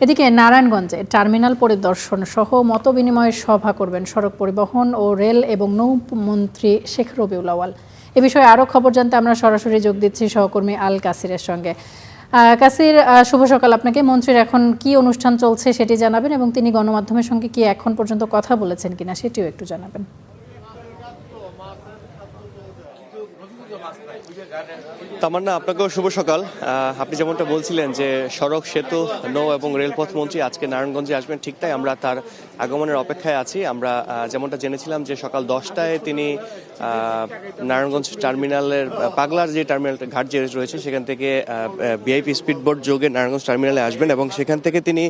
এদিকে নারায়ণগঞ্জে টার্মিনাল পরিদর্শন সহ মতবিনিময় সভা করবেন সড়ক পরিবহন ও রেল এবং নৌমন্ত্রী শেখ রবিউল আউয়াল। এ বিষয়ে আরও খবর জানতে আমরা সরাসরি যোগ দিচ্ছি সহকর্মী আল কাসিরের সঙ্গে। কাসির, শুভ সকাল আপনাকে। মন্ত্রীর এখন কি অনুষ্ঠান চলছে সেটি জানাবেন এবং তিনি গণমাধ্যমের সঙ্গে কি এখন পর্যন্ত কথা বলেছেন কিনা সেটিও একটু জানাবেন। তামান্না, আপনাকেও শুভ সকাল। আপনি যেমনটা বলছিলেন যে সড়ক, সেতু, নৌ এবং রেলপথ মন্ত্রী আজকে নারায়ণগঞ্জে আসবেন, ঠিক তাই আমরা তার আগমনের অপেক্ষায় আছি। আমরা যেমনটা জেনেছিলাম যে সকাল 10টায় তিনি নারায়ণগঞ্জ টার্মিনালের পাগলার যে টার্মিনাল ঘাট যে রয়েছে সেখান থেকে ভিআইপি স্পিডবোট যোগে নারায়ণগঞ্জ টার্মিনালে আসবেন এবং সেখান থেকে তিনি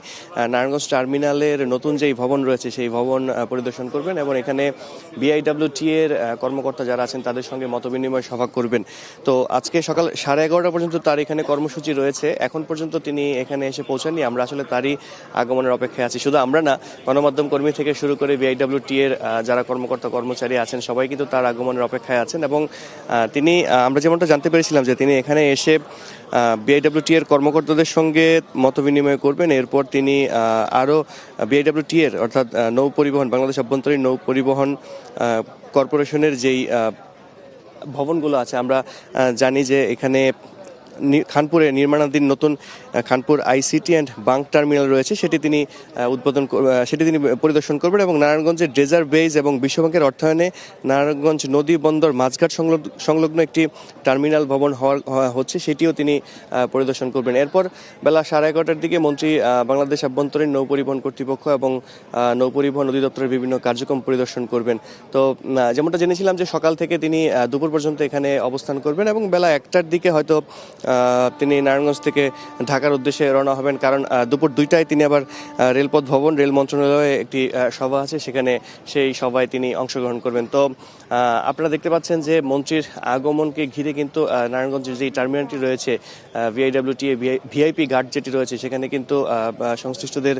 নারায়ণগঞ্জ টার্মিনালের নতুন যেই ভবন রয়েছে সেই ভবন পরিদর্শন করবেন এবং এখানে বিআইডব্লিউটি এর কর্মকর্তা যারা আছেন তাদের সঙ্গে মতবিনিময় সভা করবেন। তো আজকে সকাল 11:30 পর্যন্ত তার এখানে কর্মসূচি রয়েছে। এখন পর্যন্ত তিনি এখানে এসে পৌঁছাননি। আমরা আসলে তারই আগমনের অপেক্ষায় আছি। শুধু আমরা না, গণমাধ্যম কর্মী থেকে শুরু করে বিআইডব্লিউটি এর যারা কর্মকর্তা কর্মচারী আছেন সবাই কিন্তু তার আগমনের অপেক্ষায় আছেন এবং তিনি, আমরা যেমনটা জানতে পেরেছিলাম যে তিনি এখানে এসে বিআইডব্লিউটি এর কর্মকর্তাদের সঙ্গে মতবিনিময় করবেন। এরপর তিনি আরও বিআইডব্লিউটি এর অর্থাৎ নৌ পরিবহন, বাংলাদেশ অভ্যন্তরীণ নৌ পরিবহন কর্পোরেশনের যেই ভবনগুলো আছে, আমরা জানি যে এখানে খানপুরে নির্মাণাধীন নতুন Khanpur ICT and bank terminal রয়েছে, সেটি তিনি পরিদর্শন করবেন এবং নারায়ণগঞ্জের ড্রেজার বেজ এবং বিশ্বব্যাংকের অর্থায়নে নারায়ণগঞ্জ নদী বন্দর মাঝঘাট সংলগ্ন একটি টার্মিনাল ভবন হচ্ছে, সেটিও তিনি পরিদর্শন করবেন। এরপর বেলা 11:30টার দিকে মন্ত্রী বাংলাদেশ অভ্যন্তরীণ নৌ পরিবহন কর্তৃপক্ষ এবং নৌ পরিবহন অধিদপ্তরের বিভিন্ন কার্যক্রম পরিদর্শন করবেন। তো যেমনটা জেনেছিলাম যে সকাল থেকে তিনি দুপুর পর্যন্ত এখানে অবস্থান করবেন এবং বেলা 1টার দিকে হয়তো তিনি নারায়ণগঞ্জ থেকে ঢাকার উদ্দেশ্যে রওনা হবেন, কারণ দুপুর 2টায় তিনি আবার রেলপথ ভবন, রেল মন্ত্রণালয়ে একটি সভা আছে, সেখানে সেই সভায় তিনি অংশগ্রহণ করবেন। তো আপনারা দেখতে পাচ্ছেন যে মন্ত্রীর আগমনকে ঘিরে কিন্তু নারায়ণগঞ্জের যে টার্মিনালটি রয়েছে, ভিআইডব্লিউটি ভিআইপি ঘাট যেটি রয়েছে, সেখানে কিন্তু সংশ্লিষ্টদের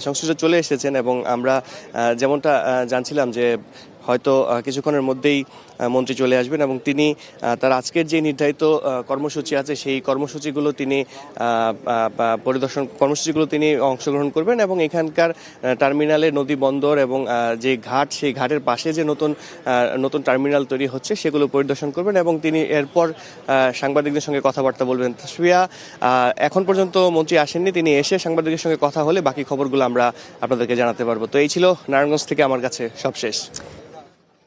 সংশ্লিষ্ট চলে এসেছেন এবং আমরা যেমনটা জানছিলাম যে হয়তো কিছুক্ষণের মধ্যেই মন্ত্রী চলে আসবেন এবং তিনি তার আজকের যে নির্ধারিত কর্মসূচি আছে সেই কর্মসূচিগুলো তিনি অংশগ্রহণ করবেন এবং এখানকার টার্মিনালে নদী বন্দর এবং যে ঘাট, সেই ঘাটের পাশে যে নতুন টার্মিনাল তৈরি হচ্ছে সেগুলো পরিদর্শন করবেন এবং তিনি এরপর সাংবাদিকদের সঙ্গে কথাবার্তা বলবেন। তাসফিয়া, এখন পর্যন্ত মন্ত্রী আসেননি, তিনি এসে সাংবাদিকদের সঙ্গে কথা হলে বাকি খবরগুলো আমরা আপনাদেরকে জানাতে পারবো। তো এই ছিল নারায়ণগঞ্জ থেকে আমার কাছে সবশেষ।